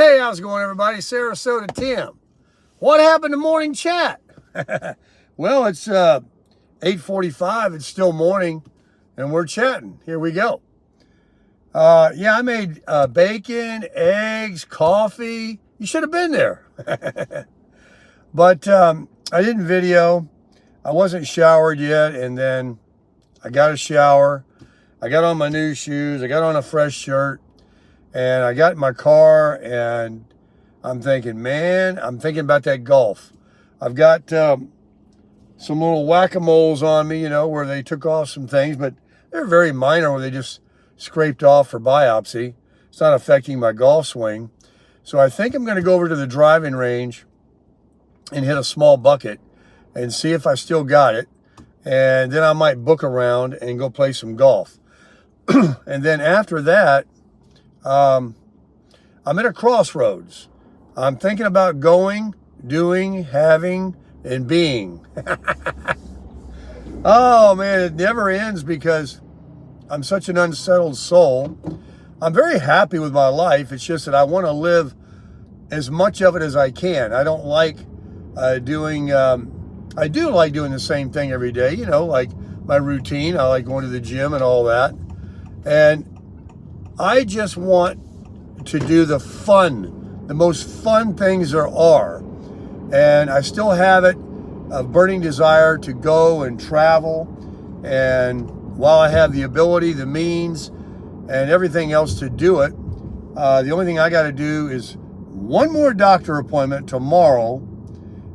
Hey, how's it going, everybody? Sarasota Tim. What happened to morning chat? Well, it's 8:45. It's still morning, and we're chatting. Here we go. Yeah, I made bacon, eggs, coffee. You should have been there. But I didn't video. I wasn't showered yet, and then I got a shower. I got on my new shoes. I got on a fresh shirt. And I got in my car, and I'm thinking, man, I'm thinking about that golf. I've got some little whack-a-moles on me, where they took off some things, but they're very minor, where they just scraped off for biopsy. It's not affecting my golf swing. So I think I'm going to go over to the driving range and hit a small bucket and see if I still got it. And then I might book around and go play some golf. And then after that, I'm at a crossroads. I'm thinking about going, doing, having, and being. Oh man, it never ends because I'm such an unsettled soul. I'm very happy with my life. It's just that I want to live as much of it as I can. I don't like doing, I do like doing the same thing every day, like my routine. I like going to the gym and all that. And I just want to do the most fun things there are. And I still have it, a burning desire to go and travel. And while I have the ability, the means, and everything else to do it, the only thing I got to do is one more doctor appointment tomorrow.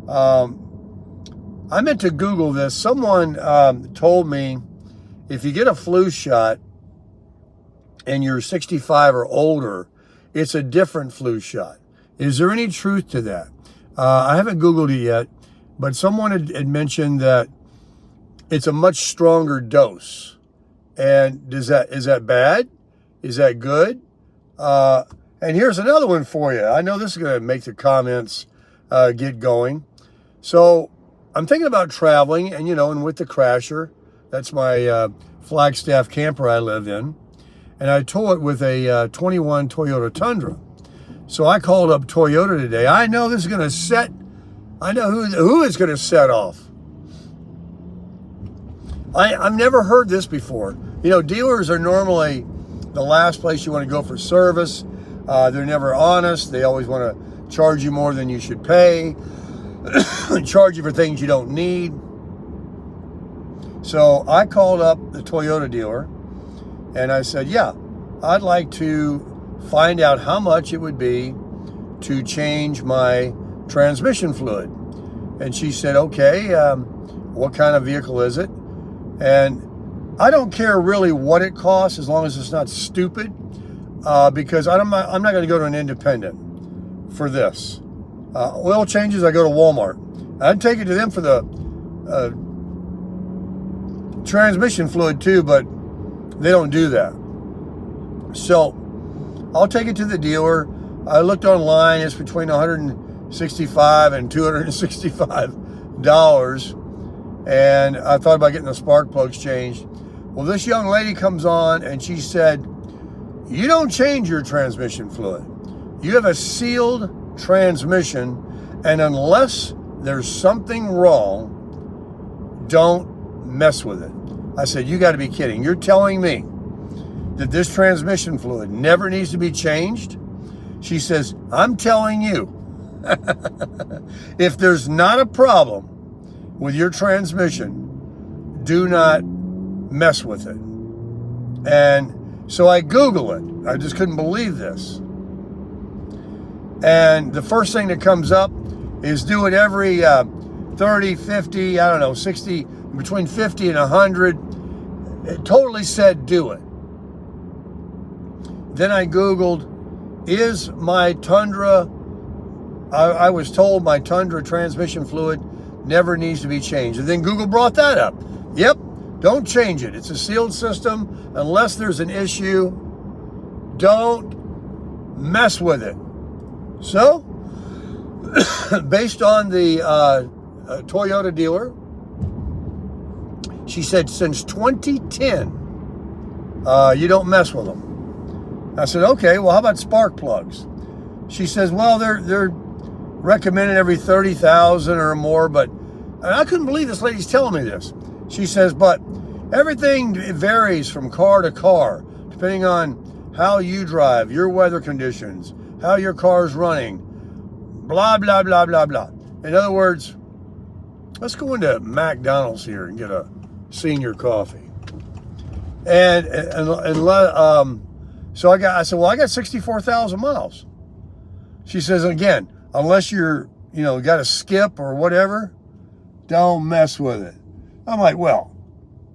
I meant to Google this. Someone told me if you get a flu shot, and you're 65 or older, it's a different flu shot. Is there any truth to that? I haven't Googled it yet, but someone had mentioned that it's a much stronger dose. And is that bad? Is that good? And here's another one for you. I know this is going to make the comments get going. So I'm thinking about traveling, and with the Crasher, that's my Flagstaff camper I live in. And I tow it with a 21 Toyota Tundra. So I called up Toyota today. I know this is going to set, I know who is going to set off. I've never heard this before. Dealers are normally the last place you want to go for service. They're never honest. They always want to charge you more than you should pay. Charge you for things you don't need. So I called up the Toyota dealer. And I said, yeah, I'd like to find out how much it would be to change my transmission fluid. And she said, okay, what kind of vehicle is it? And I don't care really what it costs as long as it's not stupid, because I'm not going to go to an independent for this. Oil changes, I go to Walmart. I'd take it to them for the transmission fluid too, but they don't do that. So I'll take it to the dealer. I looked online. It's between $165 and $265. And I thought about getting the spark plugs changed. Well, this young lady comes on and she said, you don't change your transmission fluid. You have a sealed transmission, and unless there's something wrong, don't mess with it. I said, you got to be kidding. You're telling me that this transmission fluid never needs to be changed? She says, I'm telling you, if there's not a problem with your transmission, do not mess with it. And so I Google it. I just couldn't believe this. And the first thing that comes up is do it every 30, 50, 60, between 50 and 100. It totally said do it. Then I Googled, is my Tundra, I was told my Tundra transmission fluid never needs to be changed. And then Google brought that up. Yep, don't change it. It's a sealed system. Unless there's an issue, don't mess with it. So, based on the Toyota dealer, she said since 2010, you don't mess with them. I said, okay, well, how about spark plugs? she says, well, they're recommended every 30,000 or more, but and I couldn't believe this lady's telling me this. She says, but everything varies from car to car, depending on how you drive, your weather conditions, how your car's running, blah, blah, blah, blah, blah. In other words, let's go into MacDonald's here and get a senior coffee. So I said, well, I got 64,000 miles. She says, again, unless you're, got to skip or whatever, don't mess with it. I'm like, well,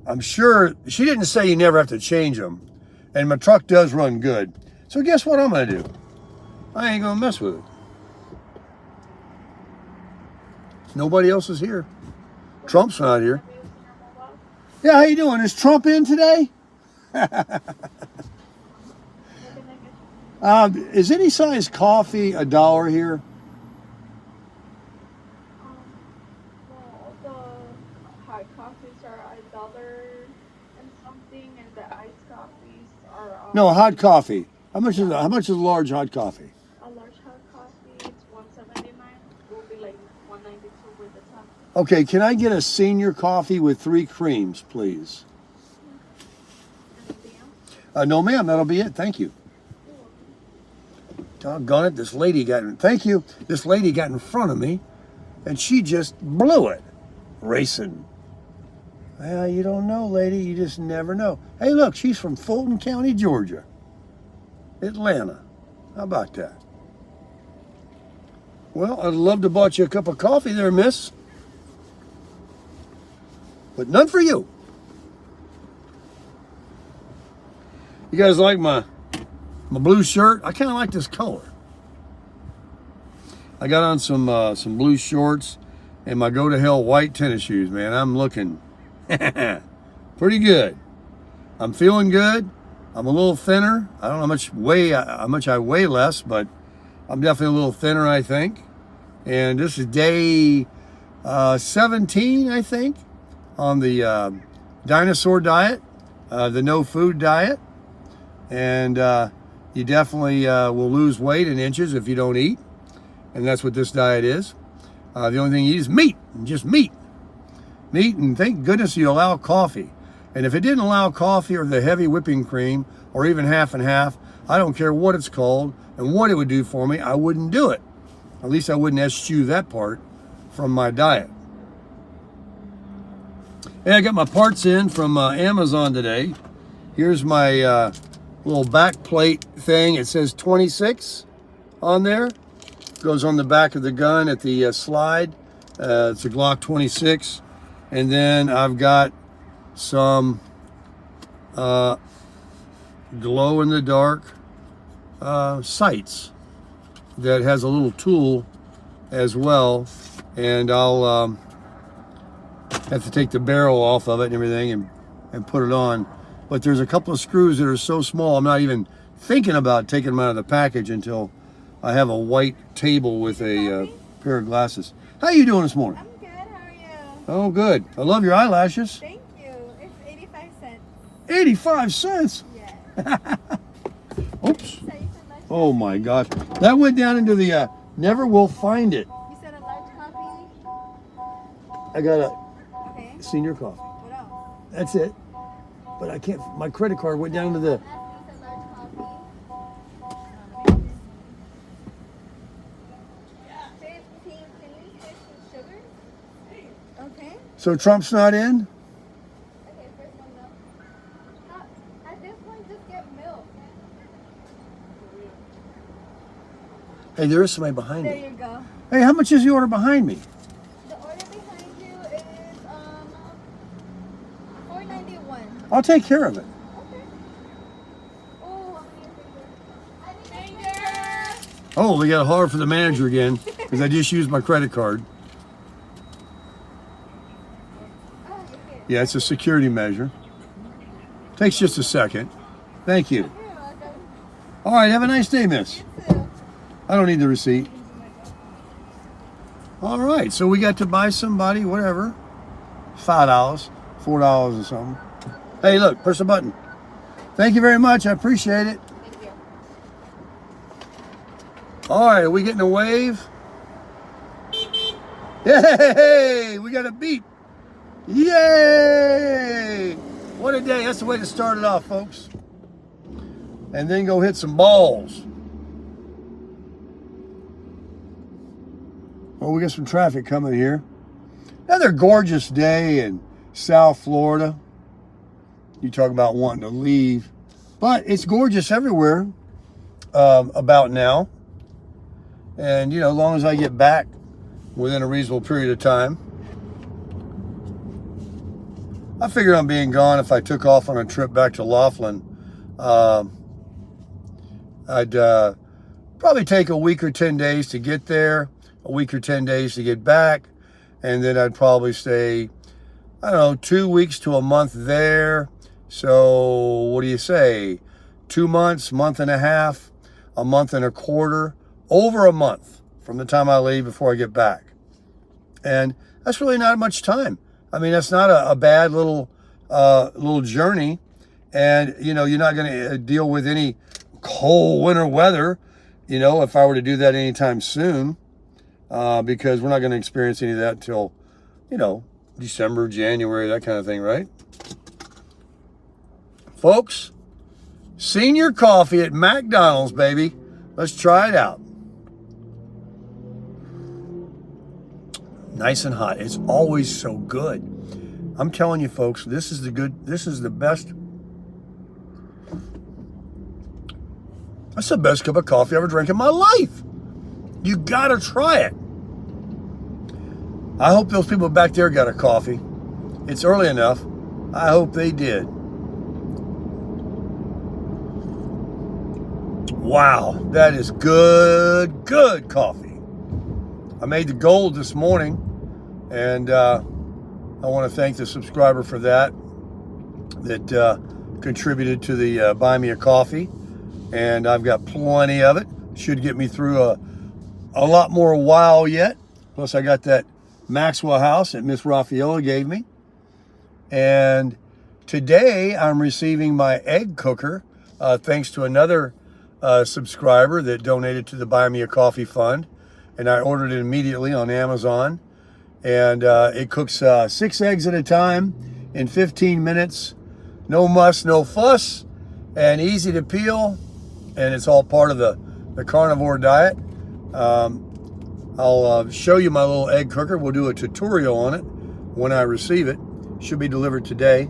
I'm sure she didn't say you never have to change them. And my truck does run good. So guess what I'm going to do? I ain't going to mess with it. Nobody else is here. Trump's not here. Yeah, how you doing? Is Trump in today? Is any size coffee $1 here? Well, the hot coffees are $1 and something, and the iced coffees are. No, hot coffee. How much is a large hot coffee? A large hot coffee, it's $1.79. Will be like $1.92 with the top. Okay, can I get a senior coffee with 3 creams, please? Anything else? No, ma'am. That'll be it. Thank you. Doggone it, this lady got in front of me, and she just blew it, racing. Well, you don't know, lady, you just never know. Hey, look, she's from Fulton County, Georgia, Atlanta. How about that? Well, I'd love to bought you a cup of coffee there, miss, but none for you. You guys like my blue shirt? I kind of like this color. I got on some blue shorts and my go to hell white tennis shoes, man. I'm looking pretty good. I'm feeling good. I'm a little thinner. I don't know how much I weigh less, but I'm definitely a little thinner, I think. And this is day 17, I think, on the dinosaur diet, the no food diet. And you definitely will lose weight in inches if you don't eat. And that's what this diet is. The only thing you eat is meat, and just meat. Meat, and thank goodness you allow coffee. And if it didn't allow coffee or the heavy whipping cream, or even half and half, I don't care what it's called and what it would do for me, I wouldn't do it. At least I wouldn't eschew that part from my diet. Hey, I got my parts in from Amazon today. Here's my little back plate thing. It says 26 on there. Goes on the back of the gun at the slide. It's a Glock 26. And then I've got some glow-in-the-dark sights that has a little tool as well. And I'll have to take the barrel off of it and everything and put it on. But there's a couple of screws that are so small, I'm not even thinking about taking them out of the package until I have a white table with a pair of glasses. How are you doing this morning? I'm good. How are you? Oh, good. I love your eyelashes. Thank you. It's 85 cents. 85 cents? Yeah. Oops. Oh, my gosh. That went down into the never will find it. You said a large coffee? I got a Okay. senior coffee. What else? That's it. But I can't, my credit card went down to the... I'm asking for a large coffee. 15. Can you switch to sugar? Okay. So Trump's not in? Okay, first one milk. At this point, just get milk. Hey, there is somebody behind There me. you go. Hey, how much is the order behind me? The order behind you is $4.91. I'll take care of it. Okay. Oh, I need a finger. Oh, we got hard for the manager again because I just used my credit card. Oh, okay. Yeah, it's a security measure. Takes just a second. Thank you. You're welcome. All right, have a nice day, miss. You too. I don't need the receipt. All right, so we got to buy somebody, whatever, $5, $4 or something. Hey, look, push the button. Thank you very much. I appreciate it. Thank you. All right, are we getting a wave? Yay! We got a beep. Yay! What a day. That's the way to start it off, folks. And then go hit some balls. Well, we got some traffic coming here. Another gorgeous day in South Florida. You talk about wanting to leave. But it's gorgeous everywhere about now. And, you know, as long as I get back within a reasonable period of time. I figure I'm being gone if I took off on a trip back to Laughlin. I'd probably take a week or 10 days to get there, a week or 10 days to get back, and then I'd probably stay, I don't know, 2 weeks to a month there. So what do you say? 2 months, month and a half, a month and a quarter, over a month from the time I leave before I get back. And that's really not much time. I mean, that's not a bad little journey. And, you know, you're not going to deal with any cold winter weather, you know, if I were to do that anytime soon, because we're not going to experience any of that until, you know, December, January, that kind of thing, right? Folks, senior coffee at MacDonald's, baby. Let's try it out. Nice and hot. It's always so good. I'm telling you, folks, this is the best. That's the best cup of coffee I ever drank in my life. You gotta try it. I hope those people back there got a coffee. It's early enough. I hope they did. Wow, that is good coffee. I made the gold this morning, and I want to thank the subscriber for that contributed to the Buy Me a Coffee. And I've got plenty of it. Should get me through a lot more while yet. Plus I got that Maxwell house that Miss Raffaella gave me. And today I'm receiving my egg cooker, thanks to another subscriber that donated to the Buy Me a Coffee Fund. And I ordered it immediately on Amazon. And it cooks 6 eggs at a time in 15 minutes. No muss, no fuss, and easy to peel. And it's all part of the carnivore diet. I'll show you my little egg cooker. We'll do a tutorial on it when I receive it. Should be delivered today.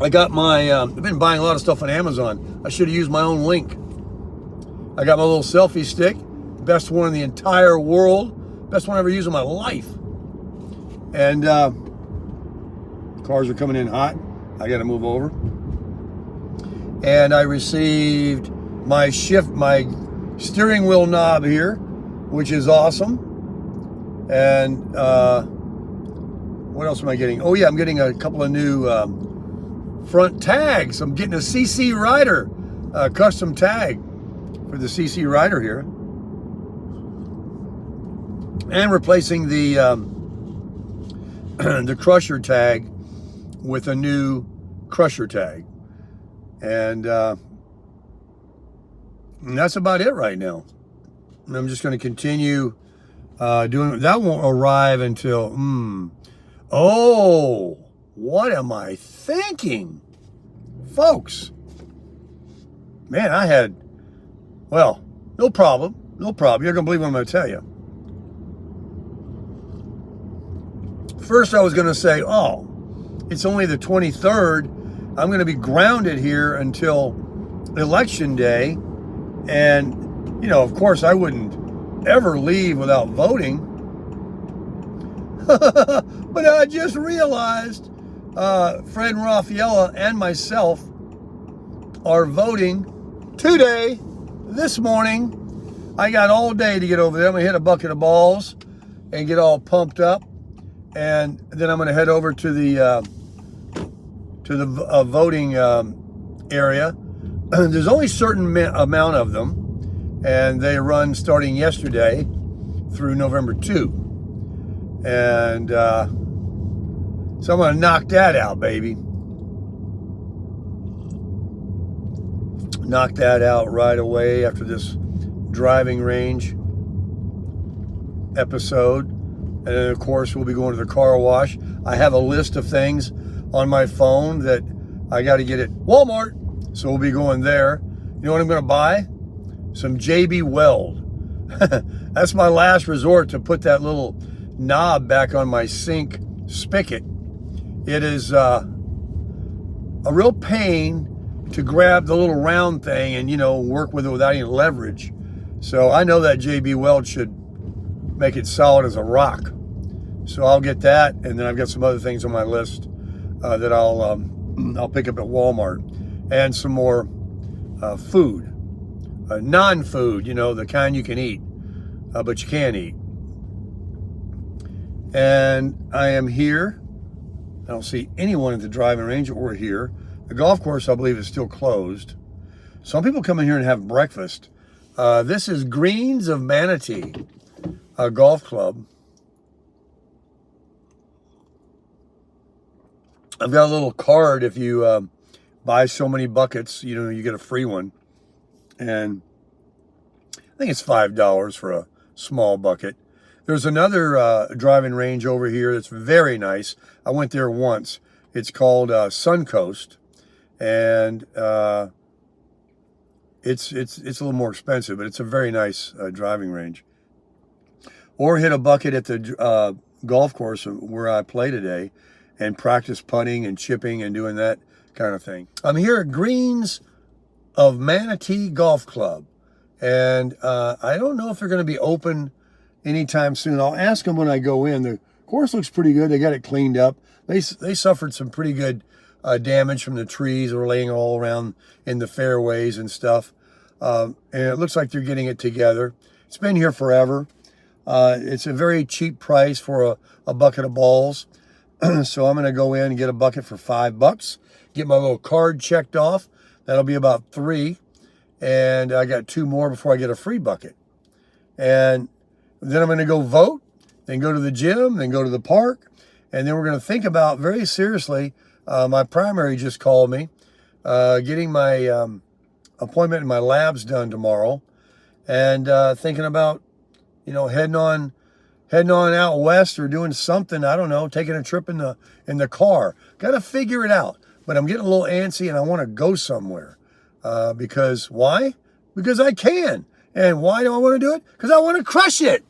I got my, I've been buying a lot of stuff on Amazon. I should have used my own link. I got my little selfie stick. Best one in the entire world. Best one I ever used in my life. And cars are coming in hot. I got to move over. And I received my steering wheel knob here, which is awesome. And what else am I getting? Oh yeah, I'm getting a couple of new front tags. I'm getting a CC Rider custom tag for the CC Rider here. And replacing the the Crusher tag with a new Crusher tag. And that's about it right now. And I'm just going to continue doing that. Won't arrive until oh, what am I thinking, folks? Man, I had, well, no problem. You're gonna believe what I'm gonna tell you. First I was gonna say, oh, it's only the 23rd. I'm gonna be grounded here until election day. And, you know, of course I wouldn't ever leave without voting. But I just realized Fred Raffaella and myself are voting today, this morning. I got all day to get over there. I'm gonna hit a bucket of balls and get all pumped up. And then I'm gonna head over to the voting area. There's only a certain amount of them, and they run starting yesterday through November 2. And so I'm gonna knock that out, baby. knock that out right away after this driving range episode. And then, of course, we'll be going to the car wash. I have a list of things on my phone that I got to get at Walmart. So we'll be going there. You know what I'm going to buy? Some JB Weld. That's my last resort to put that little knob back on my sink spigot. It is a real pain to grab the little round thing and, you know, work with it without any leverage. So I know that JB Weld should make it solid as a rock. So I'll get that, and then I've got some other things on my list that I'll pick up at Walmart, and some more food, non-food, you know, the kind you can eat, but you can't eat. And I am here. I don't see anyone at the driving range or here. The golf course, I believe, is still closed. Some people come in here and have breakfast. This is Greens of Manatee Golf Club. I've got a little card. If you buy so many buckets, you know, you get a free one. And I think it's $5 for a small bucket. There's another driving range over here that's very nice. I went there once. It's called Suncoast, and it's a little more expensive, but it's a very nice driving range. Or hit a bucket at the golf course where I play today, and practice putting and chipping and doing that kind of thing. I'm here at Greens of Manatee Golf Club, and I don't know if they're going to be open anytime soon. I'll ask them when I go in. The course looks pretty good. They got it cleaned up. They suffered some pretty good damage from the trees that were laying all around in the fairways and stuff. And it looks like they're getting it together. It's been here forever. It's a very cheap price for a bucket of balls. So I'm going to go in and get a bucket for $5. Get my little card checked off. That'll be about 3. And I got 2 more before I get a free bucket. And then I'm going to go vote, then go to the gym, then go to the park. And then we're going to think about, very seriously, my primary just called me, getting my appointment in my labs done tomorrow. And thinking about, you know, heading on out west or doing something, I don't know, taking a trip in the car. Got to figure it out. But I'm getting a little antsy and I want to go somewhere. Because why? Because I can. And why do I want to do it? Because I want to crush it.